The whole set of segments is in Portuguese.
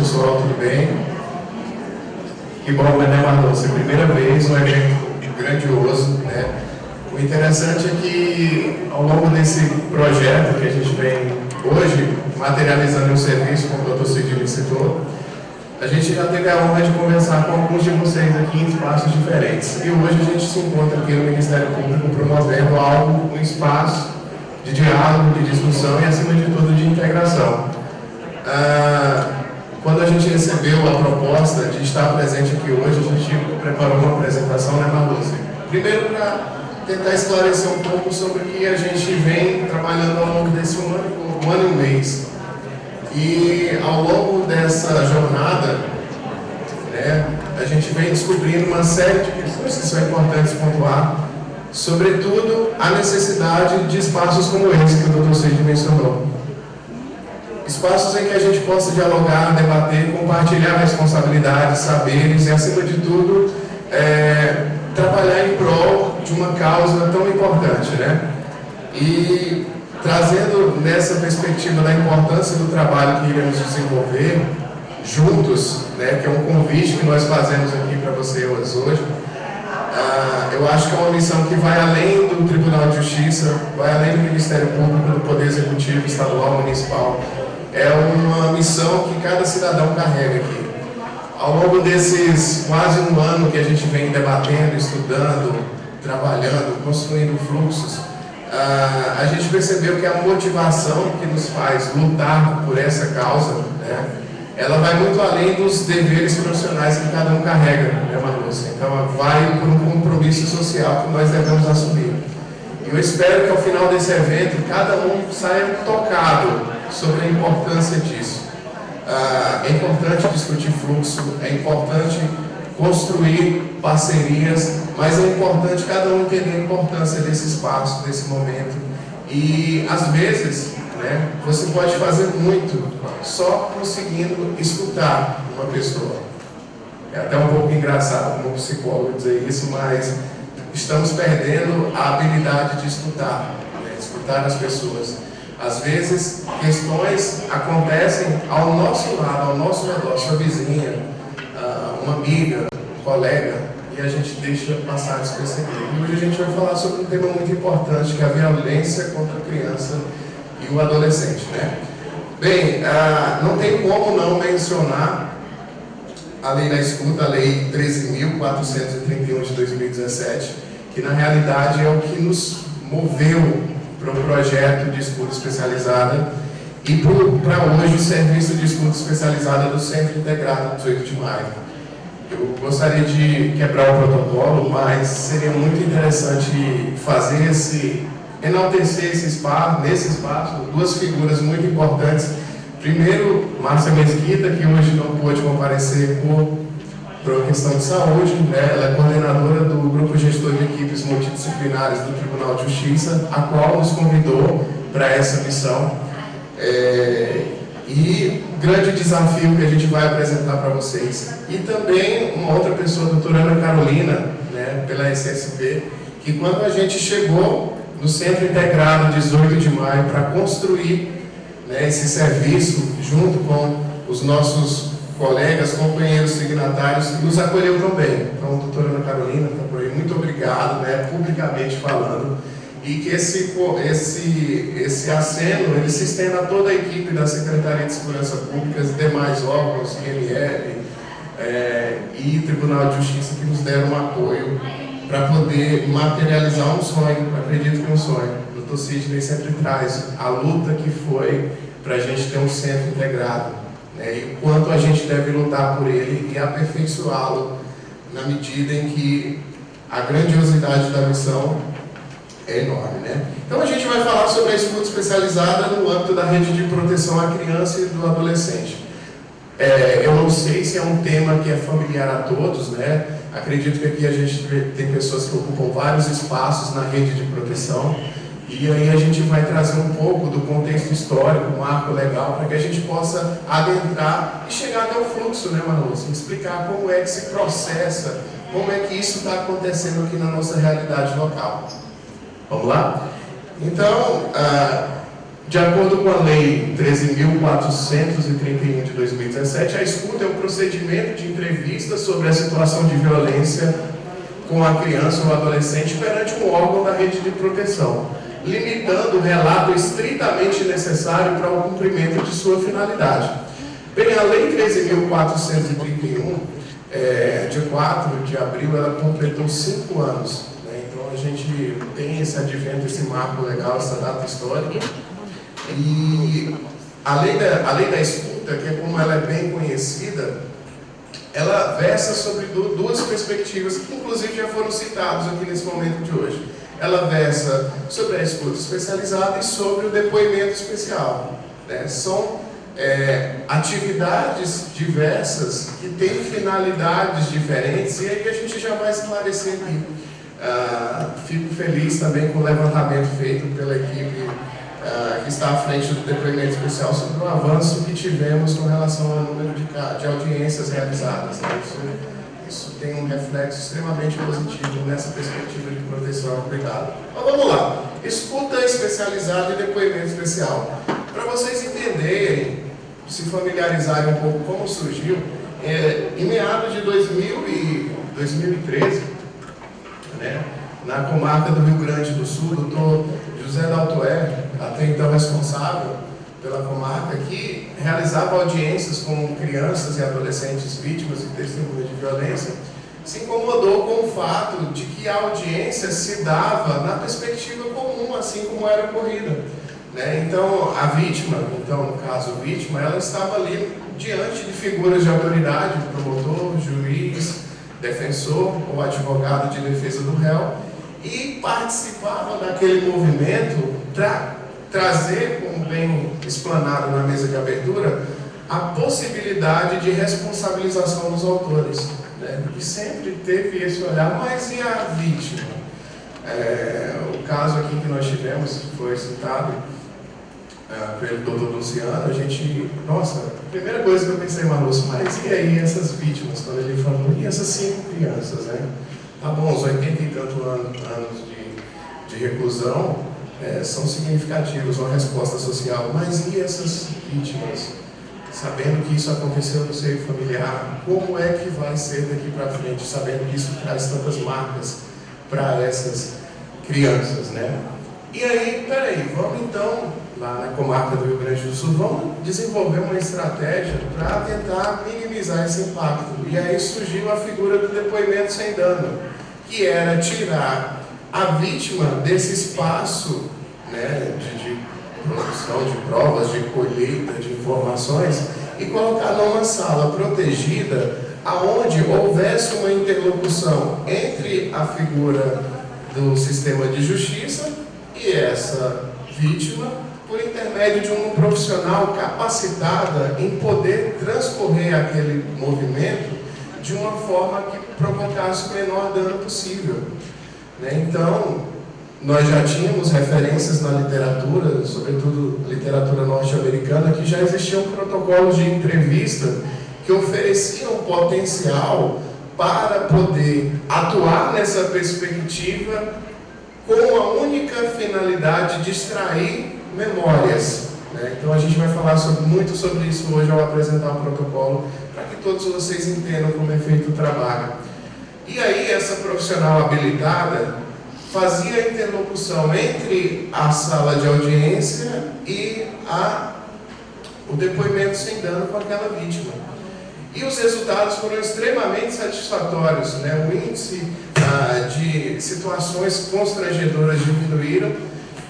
pessoal, tudo bem? Que bom, né, Marlon? Primeira vez, um evento grandioso, né? O interessante é que, ao longo desse projeto que a gente vem hoje, materializando um serviço, como o Dr. Sidney citou, a gente já teve a honra de conversar com alguns de vocês aqui em espaços diferentes. E hoje a gente se encontra aqui no Ministério Público promovendo algo, um espaço de diálogo, de discussão e, acima de tudo, de integração. Quando a gente recebeu a proposta de estar presente aqui hoje, a gente preparou uma apresentação, né, Marluce? Primeiro, para tentar esclarecer um pouco sobre o que a gente vem trabalhando ao longo desse um ano e um mês. E ao longo dessa jornada, né, a gente vem descobrindo uma série de questões que são importantes pontuar, sobretudo a necessidade de espaços como esse que o Dr. Sidney mencionou. Espaços em que a gente possa dialogar, debater, compartilhar responsabilidades, saberes e, acima de tudo, trabalhar em prol de uma causa tão importante, né? E trazendo nessa perspectiva da importância do trabalho que iremos desenvolver juntos, né, que é um convite que nós fazemos aqui para vocês hoje, eu acho que é uma missão que vai além do Tribunal de Justiça, vai além do Ministério Público, do Poder Executivo, Estadual, Municipal. É uma missão que cada cidadão carrega aqui. Ao longo desses quase um ano que a gente vem debatendo, estudando, trabalhando, construindo fluxos, a gente percebeu que a motivação que nos faz lutar por essa causa, né, ela vai muito além dos deveres profissionais que cada um carrega, né, Marluce? Então, vai por um compromisso social que nós devemos assumir. E eu espero que ao final desse evento, cada um saia tocado sobre a importância disso. É importante discutir fluxo, é importante construir parcerias, mas é importante cada um entender a importância desse espaço, desse momento. E, às vezes, né, você pode fazer muito só conseguindo escutar uma pessoa. É até um pouco engraçado como psicólogo dizer isso, mas estamos perdendo a habilidade de escutar, né, escutar as pessoas. Às vezes, questões acontecem ao nosso lado, ao nosso redor, sua vizinha, uma amiga, um colega, e a gente deixa passar despercebido. E hoje a gente vai falar sobre um tema muito importante, que é a violência contra a criança e o adolescente, né? Bem, não tem como não mencionar a Lei da Escuta, a Lei 13.431 de 2017, que na realidade é o que nos moveu para o projeto de escuta especializada e para hoje o serviço de escuta especializada do Centro Integrado 18 de Maio. Eu gostaria de quebrar o protocolo, mas seria muito interessante fazer enaltecer esse espaço, nesse espaço, duas figuras muito importantes. Primeiro, Márcia Mesquita, que hoje não pôde comparecer por questão de saúde, né? Ela é coordenadora do Grupo Gestor de Equipes Multidisciplinares do Tribunal de Justiça, a qual nos convidou para essa missão. E grande desafio que a gente vai apresentar para vocês. E também uma outra pessoa, a doutora Ana Carolina, né, pela SSP, que quando a gente chegou no Centro Integrado 18 de Maio para construir, né, esse serviço junto com os nossos colegas, companheiros signatários, que nos acolheu também. Então, a doutora Ana Carolina está por aí, muito obrigado, né, publicamente falando, e que esse aceno ele se estenda a toda a equipe da Secretaria de Segurança Pública, os demais órgãos, IML e Tribunal de Justiça, que nos deram um apoio para poder materializar um sonho. Acredito que é um sonho. O Dr. Sidney sempre traz a luta que foi para a gente ter um centro integrado, né, e o quanto a gente deve lutar por ele e aperfeiçoá-lo na medida em que a grandiosidade da missão é enorme, né? Então a gente vai falar sobre a escuta especializada no âmbito da rede de proteção à criança e do adolescente. Eu não sei se é um tema que é familiar a todos, né? Acredito que aqui a gente tem pessoas que ocupam vários espaços na rede de proteção, e aí a gente vai trazer um pouco do contexto histórico, um marco legal, para que a gente possa adentrar e chegar até o fluxo, né, Marluce? Explicar como é que se processa, como é que isso está acontecendo aqui na nossa realidade local. Vamos lá? Então, De acordo com a Lei 13.431 de 2017, a escuta é um procedimento de entrevista sobre a situação de violência com a criança ou adolescente perante um órgão da rede de proteção, limitando o relato estritamente necessário para o cumprimento de sua finalidade. Bem, a Lei 13.431, dia 4 de abril, ela completou 5 anos. Né? Então, a gente tem esse advento, esse marco legal, essa data histórica. E a lei da escuta, que é como ela é bem conhecida, ela versa sobre duas perspectivas, que inclusive já foram citadas aqui nesse momento de hoje. Ela versa sobre a escuta especializada e sobre o depoimento especial. Né? São atividades diversas que têm finalidades diferentes, e aí a gente já vai esclarecer aqui. Fico feliz também com o levantamento feito pela equipe que está à frente do depoimento especial sobre o avanço que tivemos com relação ao número de audiências realizadas. Né? Isso tem um reflexo extremamente positivo nessa perspectiva de proteção. Obrigado. Então vamos lá. Escuta especializada e depoimento especial. Para vocês entenderem, se familiarizarem um pouco como surgiu, em meados de 2013, né, na comarca do Rio Grande do Sul, o doutor José Daltoé, até então responsável pela comarca, que realizava audiências com crianças e adolescentes vítimas e testemunhas de violência, se incomodou com o fato de que a audiência se dava na perspectiva comum, assim como era ocorrida. Né? Então, a vítima, no caso vítima, ela estava ali diante de figuras de autoridade, promotor, juiz, defensor ou advogado de defesa do réu, e participava daquele movimento para trazer, como bem explanado na mesa de abertura, a possibilidade de responsabilização dos autores. Né? E sempre teve esse olhar, mas e a vítima? O caso aqui que nós tivemos, que foi citado pelo doutor Luciano, a gente, nossa, a primeira coisa que eu pensei, Marlúcio, mas e aí essas vítimas, quando ele falou, e essas 5 crianças, né? Tá bom, os 80 e tantos anos de reclusão são significativos, uma resposta social, mas e essas vítimas? Sabendo que isso aconteceu no seio familiar, como é que vai ser daqui para frente, sabendo que isso traz tantas marcas para essas crianças, né? E aí, peraí, vamos então, lá na comarca do Rio Grande do Sul, vamos desenvolver uma estratégia para tentar minimizar esse impacto. E aí surgiu a figura do depoimento sem dano, que era tirar a vítima desse espaço, né, de produção de provas, de colheita de informações, e colocar numa sala protegida, aonde houvesse uma interlocução entre a figura do sistema de justiça e essa vítima, por intermédio de um profissional capacitada em poder transcorrer aquele movimento de uma forma que provocasse o menor dano possível. Né? Então, nós já tínhamos referências na literatura, sobretudo literatura norte-americana, que já existiam protocolos de entrevista que ofereciam potencial para poder atuar nessa perspectiva com a única finalidade de extrair memórias. Né? Então a gente vai falar muito sobre isso hoje ao apresentar o protocolo, para que todos vocês entendam como é feito o trabalho. E aí essa profissional habilitada fazia a interlocução entre a sala de audiência e o depoimento sem dano com aquela vítima. E os resultados foram extremamente satisfatórios. Né? O índice de situações constrangedoras diminuíram,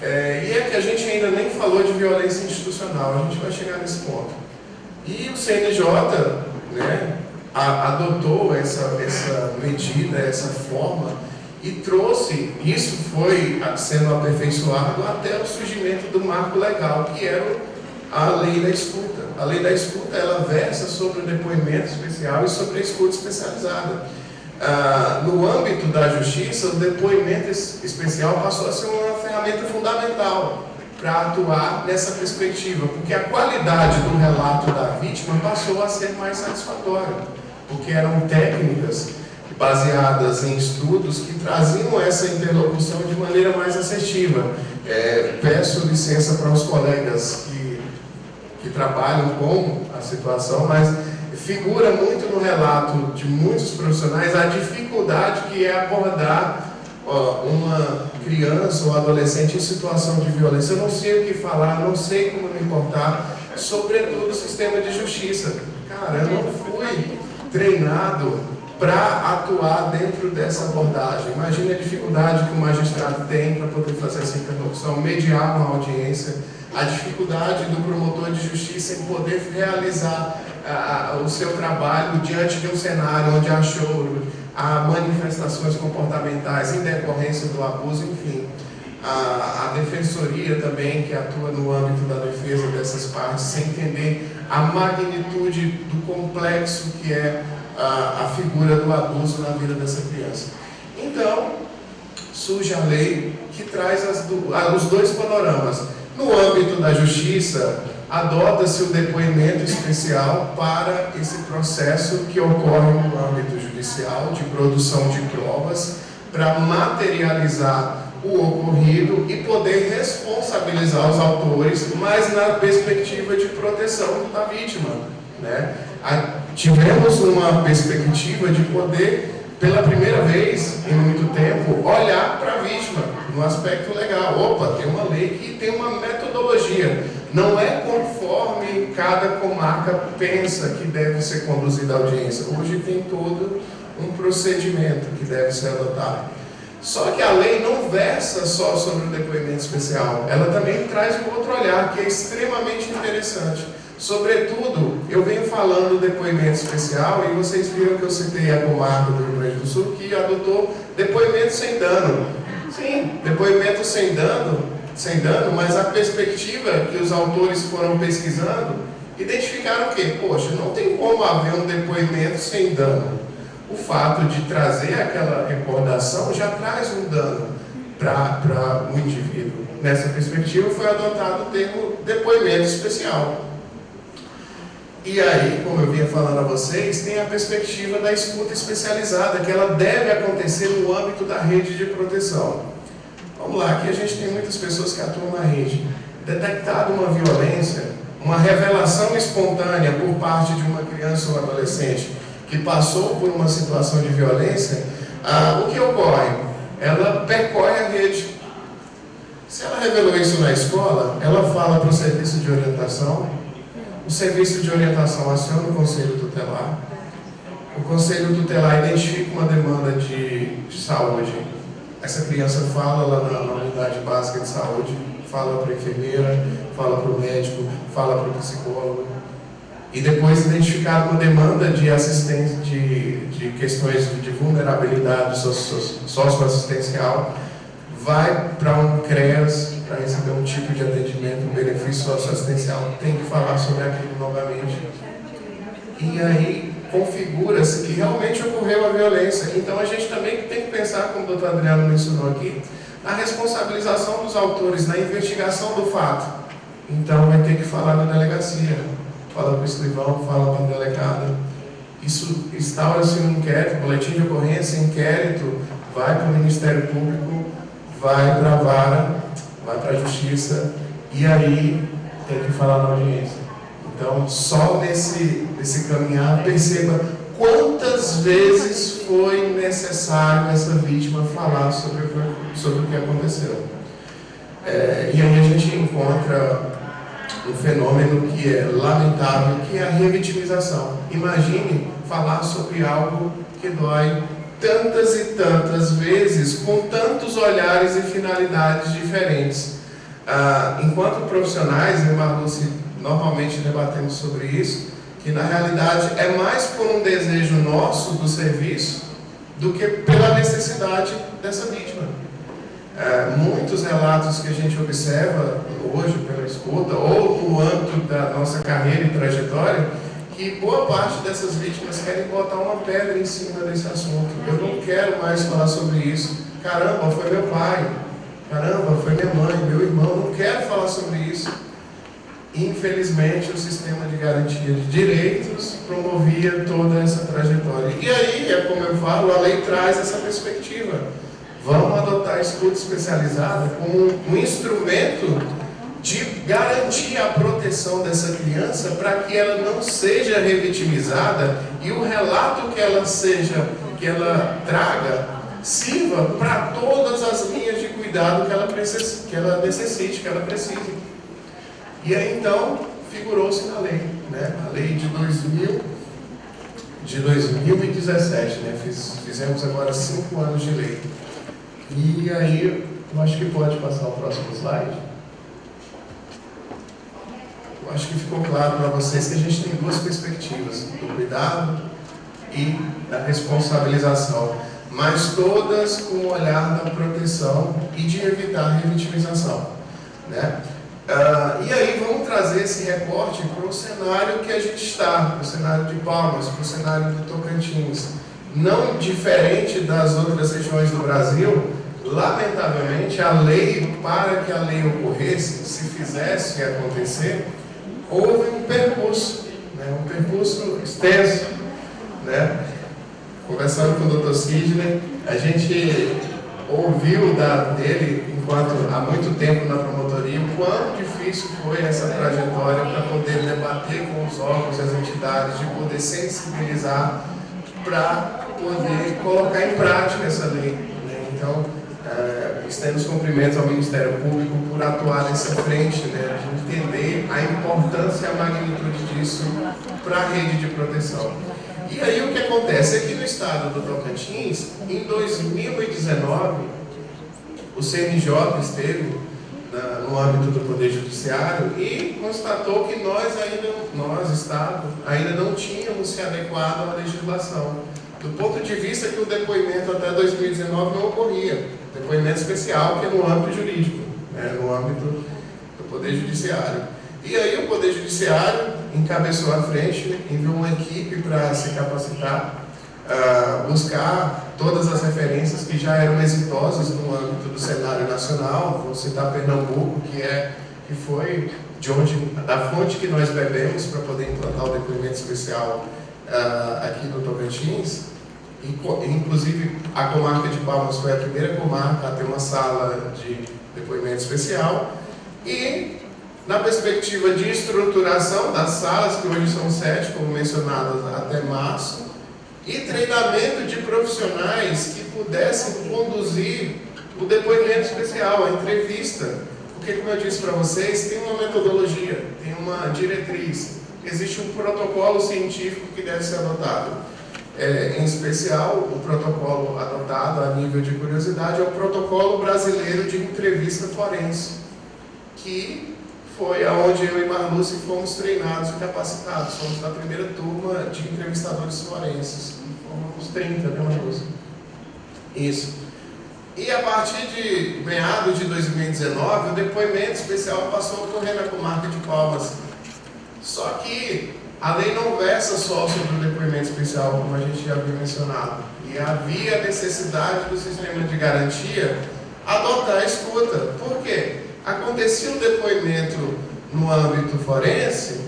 e é que a gente ainda nem falou de violência institucional, a gente vai chegar nesse ponto. E o CNJ, né, adotou essa medida, essa forma, e trouxe, isso foi sendo aperfeiçoado até o surgimento do marco legal, que era a lei da escuta. A lei da escuta, ela versa sobre o depoimento especial e sobre a escuta especializada. No âmbito da justiça, o depoimento especial passou a ser uma ferramenta fundamental para atuar nessa perspectiva, porque a qualidade do relato da vítima passou a ser mais satisfatória, porque eram técnicas baseadas em estudos que traziam essa interlocução de maneira mais assertiva. Peço licença para os colegas que trabalham com a situação, mas figura muito no relato de muitos profissionais a dificuldade que é abordar uma criança ou adolescente em situação de violência. Eu não sei o que falar, não sei como me importar, sobretudo o sistema de justiça. Cara, eu não fui treinado para atuar dentro dessa abordagem. Imagine a dificuldade que o magistrado tem para poder fazer essa interlocução, mediar uma audiência, a dificuldade do promotor de justiça em poder realizar o seu trabalho diante de um cenário onde há choro, há manifestações comportamentais em decorrência do abuso, enfim. A defensoria também, que atua no âmbito da defesa dessas partes, sem entender a magnitude do complexo que é a figura do abuso na vida dessa criança. Então, surge a lei que traz os dois panoramas. No âmbito da justiça, adota-se o depoimento especial para esse processo que ocorre no âmbito judicial, de produção de provas, para materializar o ocorrido e poder responsabilizar os autores, mas na perspectiva de proteção da vítima, né? Tivemos uma perspectiva de poder, pela primeira vez em muito tempo, olhar para a vítima no aspecto legal. Opa, tem uma lei que tem uma metodologia. Não é conforme cada comarca pensa que deve ser conduzida a audiência. Hoje tem todo um procedimento que deve ser adotado. Só que a lei não versa só sobre o depoimento especial. Ela também traz um outro olhar que é extremamente interessante. Sobretudo, eu venho falando do depoimento especial e vocês viram que eu citei a comarca do Rio Grande do Sul que adotou depoimento sem dano. Sim, depoimento sem dano, mas a perspectiva que os autores foram pesquisando, identificaram o quê? Poxa, não tem como haver um depoimento sem dano. O fato de trazer aquela recordação já traz um dano para o indivíduo. Nessa perspectiva foi adotado o termo depoimento especial. E aí, como eu vinha falando a vocês, tem a perspectiva da escuta especializada, que ela deve acontecer no âmbito da rede de proteção. Vamos lá, aqui a gente tem muitas pessoas que atuam na rede. Detectada uma violência, uma revelação espontânea por parte de uma criança ou adolescente que passou por uma situação de violência, o que ocorre? Ela percorre a rede. Se ela revelou isso na escola, ela fala para o serviço de orientação. O serviço de orientação aciona o conselho tutelar. O conselho tutelar identifica uma demanda de saúde. Essa criança fala lá na unidade básica de saúde, fala para a enfermeira, fala para o médico, fala para o psicólogo. E depois identificar uma demanda de assistência, de questões de vulnerabilidade socioassistencial, vai para um CREAS para receber um tipo de atendimento, um benefício socioassistencial, tem que falar sobre aquilo novamente. E aí configura-se que realmente ocorreu a violência. Então a gente também tem que pensar, como o doutor Adriano mencionou aqui, na responsabilização dos autores, na investigação do fato. Então vai ter que falar na delegacia, fala para o escrivão, fala para a delegada. Isso instaura-se um inquérito, boletim de ocorrência, inquérito, vai para o Ministério Público, vai para a vara, vai para a Justiça, e aí tem que falar na audiência. Então, só nesse caminhar, perceba quantas vezes foi necessário essa vítima falar sobre o que aconteceu. E aí a gente encontra um fenômeno que é lamentável, que é a revitimização. Imagine falar sobre algo que dói tantas e tantas vezes, com tantos olhares e finalidades diferentes. Enquanto profissionais, eu e Marluce normalmente debatemos sobre isso, que na realidade é mais por um desejo nosso do serviço do que pela necessidade dessa vítima. Muitos relatos que a gente observa hoje pela escuta, ou no âmbito da nossa carreira e trajetória, que boa parte dessas vítimas querem botar uma pedra em cima desse assunto. Eu não quero mais falar sobre isso. Caramba, foi meu pai. Caramba, foi minha mãe, meu irmão. Não quero falar sobre isso. infelizmente, o sistema de garantia de direitos promovia toda essa trajetória. E aí, é como eu falo, a lei traz essa perspectiva. Vamos adotar a escuta especializada como um instrumento de garantir a proteção dessa criança para que ela não seja revitimizada e o relato que ela traga sirva para todas as linhas de cuidado que ela necessite, que ela precise. E aí então figurou-se na lei, né? A lei de 2017, né? Fizemos agora 5 anos de lei. E aí, eu acho que pode passar o próximo slide. Eu acho que ficou claro para vocês que a gente tem duas perspectivas, do cuidado e da responsabilização, mas todas com o olhar da proteção e de evitar a revitimização, né? E aí vamos trazer esse recorte para o cenário que a gente está, para o cenário de Palmas, para o cenário do Tocantins. Não diferente das outras regiões do Brasil, lamentavelmente, a lei, para que a lei ocorresse, se fizesse acontecer, houve um percurso, né? Um percurso extenso, né? Conversando com o Dr. Sidney, a gente ouviu dele, enquanto há muito tempo na promotoria, o quão difícil foi essa trajetória para poder debater com os órgãos e as entidades, de poder sensibilizar para poder colocar em prática essa lei, né? Então, estendo cumprimentos ao Ministério Público por atuar nessa frente, né? De entender a importância e a magnitude disso para a rede de proteção. E aí o que acontece? Aqui no estado do Tocantins, em 2019, o CNJ esteve no âmbito do Poder Judiciário e constatou que nós, Estado, ainda não tínhamos se adequado à legislação. Do ponto de vista que o depoimento até 2019 não ocorria. Depoimento especial, que é no âmbito jurídico, né, no âmbito do Poder Judiciário. E aí o Poder Judiciário encabeçou à frente, enviou uma equipe para se capacitar, buscar todas as referências que já eram exitosas no âmbito do cenário nacional. Vou citar Pernambuco, que foi da fonte que nós bebemos para poder implantar o depoimento especial aqui no Tocantins. Inclusive, a comarca de Palmas foi a primeira comarca a ter uma sala de depoimento especial. E, na perspectiva de estruturação das salas, que hoje são 7, como mencionadas até março, e treinamento de profissionais que pudessem conduzir o depoimento especial, a entrevista. Porque, como eu disse para vocês, tem uma metodologia, tem uma diretriz, existe um protocolo científico que deve ser adotado. Em especial, o protocolo adotado a nível de curiosidade é o Protocolo Brasileiro de Entrevista Forense, que foi aonde eu e Marluce fomos treinados e capacitados. Fomos da primeira turma de entrevistadores forenses. Fomos 30, né, Marluce? Isso. E a partir de meados de 2019, o depoimento especial passou a ocorrer na comarca de Palmas. Só que a lei não versa só sobre o depoimento especial, como a gente já havia mencionado. E havia necessidade do sistema de garantia adotar a escuta. Por quê? Acontecia um depoimento no âmbito forense,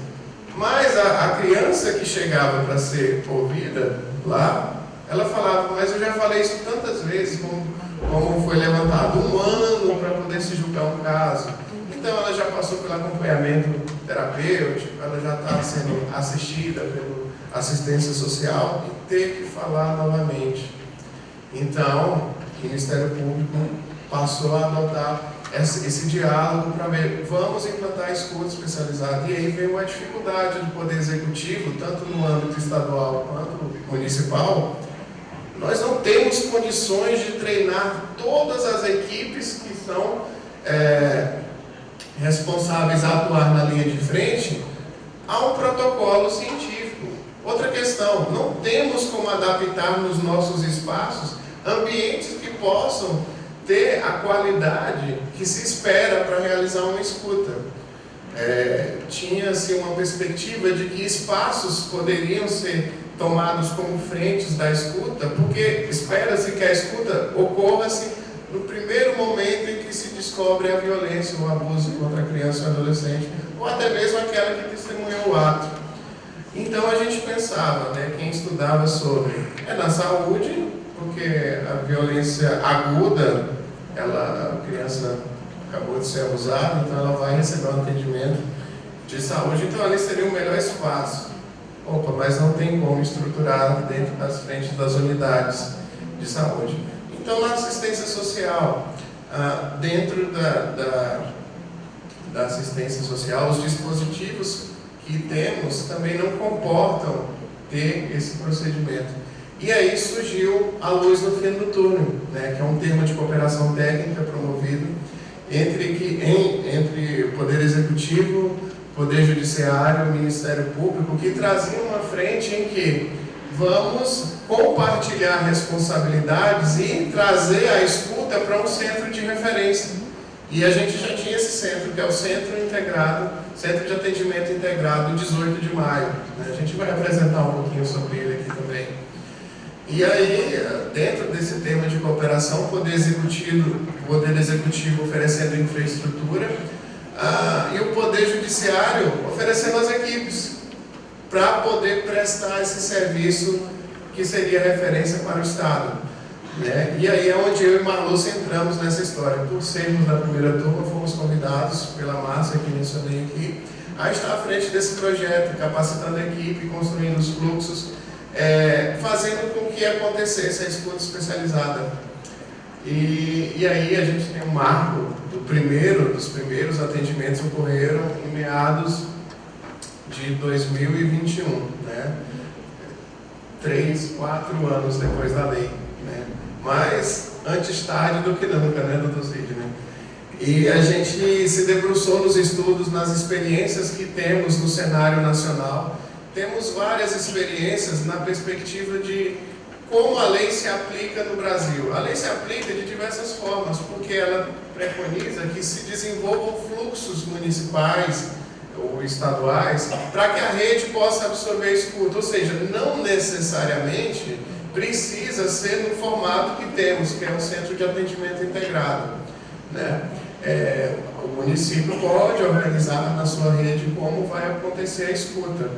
mas a criança que chegava para ser ouvida lá, ela falava, mas eu já falei isso tantas vezes, como foi levantado, 1 ano para poder se julgar um caso. Então ela já passou pelo acompanhamento terapêutico, ela já está sendo assistida pela assistência social e ter que falar novamente. Então, o Ministério Público passou a adotar esse diálogo para ver, vamos implantar a escuta especializada. E aí veio uma dificuldade do Poder Executivo, tanto no âmbito estadual quanto municipal. Nós não temos condições de treinar todas as equipes que são responsáveis a atuar na linha de frente a um protocolo científico. Outra questão, não temos como adaptar nos nossos espaços ambientes que possam ter a qualidade que se espera para realizar uma escuta. Tinha-se uma perspectiva de que espaços poderiam ser tomados como frentes da escuta, porque espera-se que a escuta ocorra-se no primeiro momento em que se descobre a violência, o abuso contra a criança ou adolescente, ou até mesmo aquela que testemunhou o ato. Então a gente pensava, né, quem estudava sobre, na saúde, porque a violência aguda, a criança acabou de ser abusada, então ela vai receber um atendimento de saúde, então ali seria o melhor espaço. Opa, mas não tem como estruturar dentro das frentes das unidades de saúde. Então, na assistência social, dentro da assistência social, os dispositivos que temos também não comportam ter esse procedimento. E aí surgiu a luz no fim do túnel, né, que é um termo de cooperação técnica promovido entre o Poder Executivo, Poder Judiciário e Ministério Público, que trazia uma frente em que vamos compartilhar responsabilidades e trazer a escuta para um centro de referência. E a gente já tinha esse centro, que é o Centro de Atendimento Integrado, 18 de maio. A gente vai apresentar um pouquinho sobre ele aqui também. E aí, dentro desse tema de cooperação, o Poder Executivo oferecendo infraestrutura, e o Poder Judiciário oferecendo as equipes para poder prestar esse serviço que seria referência para o Estado, né? E aí é onde eu e Marluce entramos nessa história. Por sermos da primeira turma, fomos convidados pela Márcia, que mencionei aqui, a estar à frente desse projeto, capacitando a equipe, construindo os fluxos, fazendo com que acontecesse a escuta especializada. E aí a gente tem um marco dos primeiros atendimentos ocorreram em meados de 2021, né? 3, 4 anos depois da lei, né? Mas antes tarde do que nunca, né, doutor Cid, né? E a gente se debruçou nos estudos, nas experiências que temos no cenário nacional. Temos várias experiências na perspectiva de como a lei se aplica no Brasil. A lei se aplica de diversas formas, porque ela preconiza que se desenvolvam fluxos municipais ou estaduais para que a rede possa absorver escuta, ou seja, não necessariamente precisa ser no formato que temos, que é um centro de atendimento integrado, né? O município pode organizar na sua rede como vai acontecer a escuta,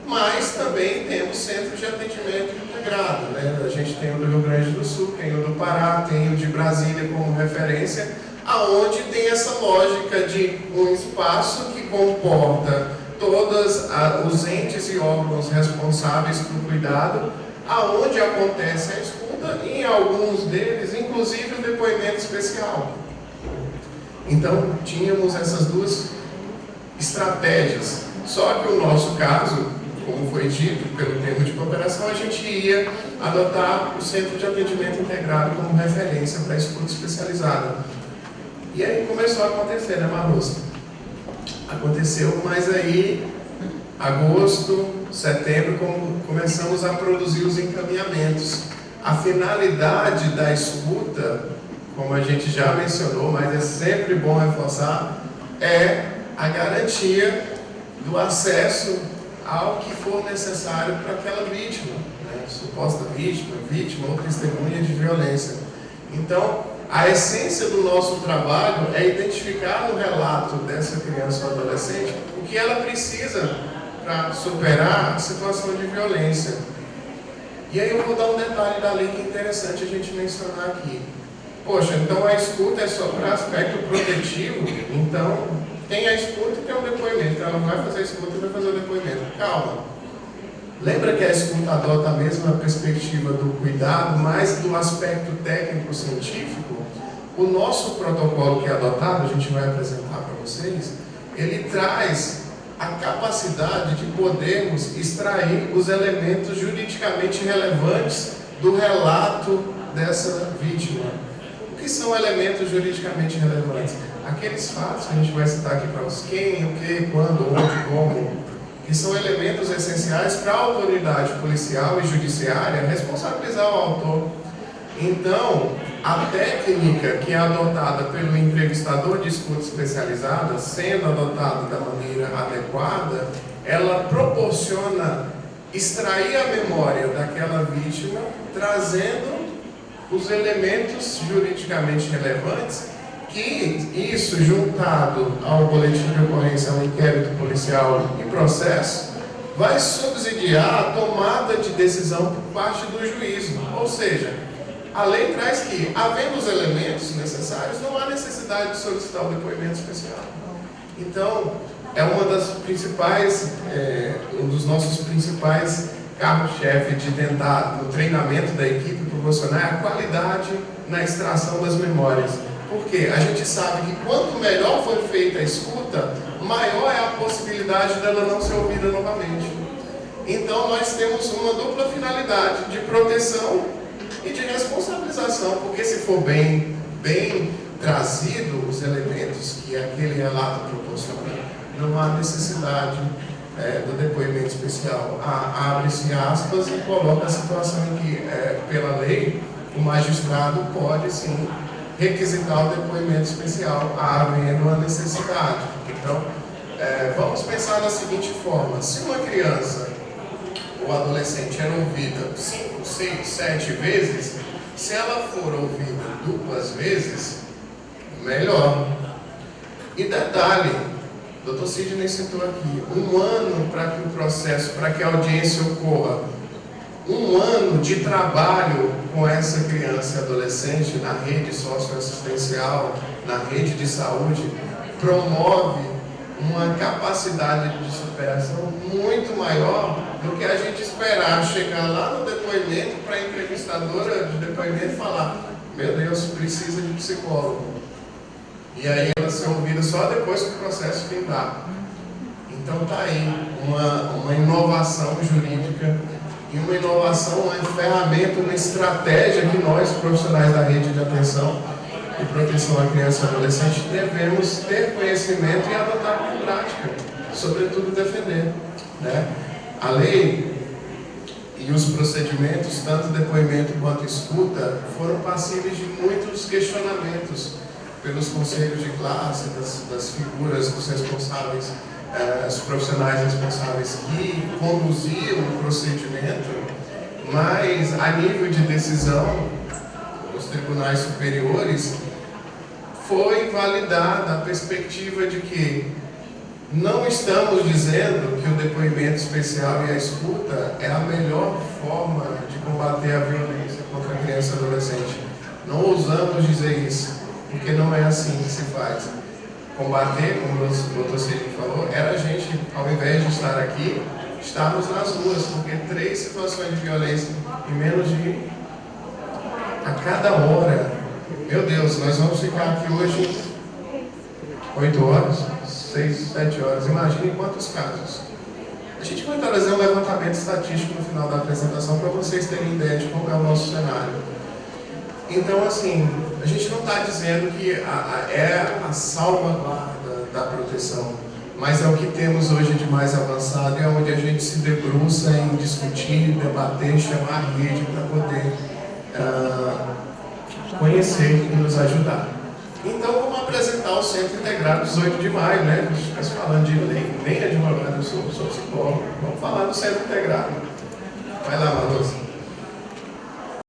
mas também temos centros de atendimento integrado, né? A gente tem o do Rio Grande do Sul, tem o do Pará, tem o de Brasília como referência, aonde tem essa lógica de um espaço que comporta todos os entes e órgãos responsáveis pelo cuidado, aonde acontece a escuta, e em alguns deles, inclusive, um depoimento especial. Então, tínhamos essas duas estratégias. Só que o nosso caso, como foi dito pelo termo de cooperação, a gente ia adotar o Centro de Atendimento Integrado como referência para a escuta especializada. E aí começou a acontecer, né, Marluce? Aconteceu, mas aí, agosto, setembro, começamos a produzir os encaminhamentos. A finalidade da escuta, como a gente já mencionou, mas é sempre bom reforçar, é a garantia do acesso ao que for necessário para aquela vítima, né? Suposta vítima ou testemunha de violência. Então, a essência do nosso trabalho é identificar no relato dessa criança ou adolescente o que ela precisa para superar a situação de violência. E aí eu vou dar um detalhe da lei que é interessante a gente mencionar aqui. Poxa, então a escuta é só para aspecto protetivo, então tem a escuta e tem o depoimento. Então ela vai fazer a escuta e vai fazer o depoimento. Calma. Lembra que a escuta adota a mesma perspectiva do cuidado, mas do aspecto técnico-científico? O nosso protocolo que é adotado, a gente vai apresentar para vocês, ele traz a capacidade de podermos extrair os elementos juridicamente relevantes do relato dessa vítima. O que são elementos juridicamente relevantes? Aqueles fatos que a gente vai citar aqui para vocês, quem, o que, quando, onde, como, que são elementos essenciais para a autoridade policial e judiciária responsabilizar o autor. Então, a técnica que é adotada pelo entrevistador de escuta especializada, sendo adotada da maneira adequada, ela proporciona extrair a memória daquela vítima, trazendo os elementos juridicamente relevantes que isso, juntado ao boletim de ocorrência, ao inquérito policial e processo, vai subsidiar a tomada de decisão por parte do juízo. Ou seja, a lei traz que, havendo os elementos necessários, não há necessidade de solicitar o depoimento especial. Então, é uma das principais, um dos nossos principais carro-chefe de tentar, no treinamento da equipe, proporcionar a qualidade na extração das memórias. Porque a gente sabe que quanto melhor for feita a escuta, maior é a possibilidade dela não ser ouvida novamente. Então, nós temos uma dupla finalidade de proteção e de responsabilização, porque se for bem trazido os elementos que aquele relato proporciona, não há necessidade do depoimento especial. Abre-se aspas e coloca a situação em que, pela lei, o magistrado pode, sim, requisitar o depoimento especial, havendo a necessidade. Então, vamos pensar da seguinte forma: se uma criança ou adolescente era ouvida 5, 6, 7 vezes, se ela for ouvida 2 vezes, melhor. E detalhe, o Dr. Sidney citou aqui, 1 ano para que o processo, para que a audiência ocorra, 1 ano de trabalho com essa criança e adolescente na rede socioassistencial, na rede de saúde, promove uma capacidade de superação muito maior do que a gente esperar chegar lá no depoimento para a entrevistadora de depoimento falar: meu Deus, precisa de psicólogo. E aí ela ser ouvida só depois que o processo findar. Então está aí uma inovação jurídica e uma inovação, uma ferramenta, uma estratégia que nós, profissionais da rede de atenção e proteção à criança e adolescente, devemos ter conhecimento e adotar como prática, sobretudo defender, né? A lei e os procedimentos, tanto depoimento quanto escuta, foram passíveis de muitos questionamentos pelos conselhos de classe, das figuras dos responsáveis, os profissionais responsáveis que conduziam o procedimento, mas a nível de decisão, os tribunais superiores, foi validada a perspectiva de que não estamos dizendo que o depoimento especial e a escuta é a melhor forma de combater a violência contra a criança e adolescente. Não ousamos dizer isso, porque não é assim que se faz. Combater, como o Dr. Sidney falou, era a gente, ao invés de estar aqui, estarmos nas ruas, porque 3 situações de violência em menos de a cada hora. Meu Deus, nós vamos ficar aqui hoje 8 horas, 6, 7 horas. Imagine quantos casos. A gente vai trazer um levantamento estatístico no final da apresentação para vocês terem ideia de como é o nosso cenário. Então, assim, a gente não está dizendo que é a salvaguarda da proteção, mas é o que temos hoje de mais avançado e é onde a gente se debruça em discutir, debater, chamar a rede para poder conhecer e nos ajudar. Então, vamos apresentar o Centro Integrado 18 de Maio, né? A gente está falando de lei, nem advogado, eu sou psicólogo. Vamos falar do Centro Integrado. Vai lá, Maloso.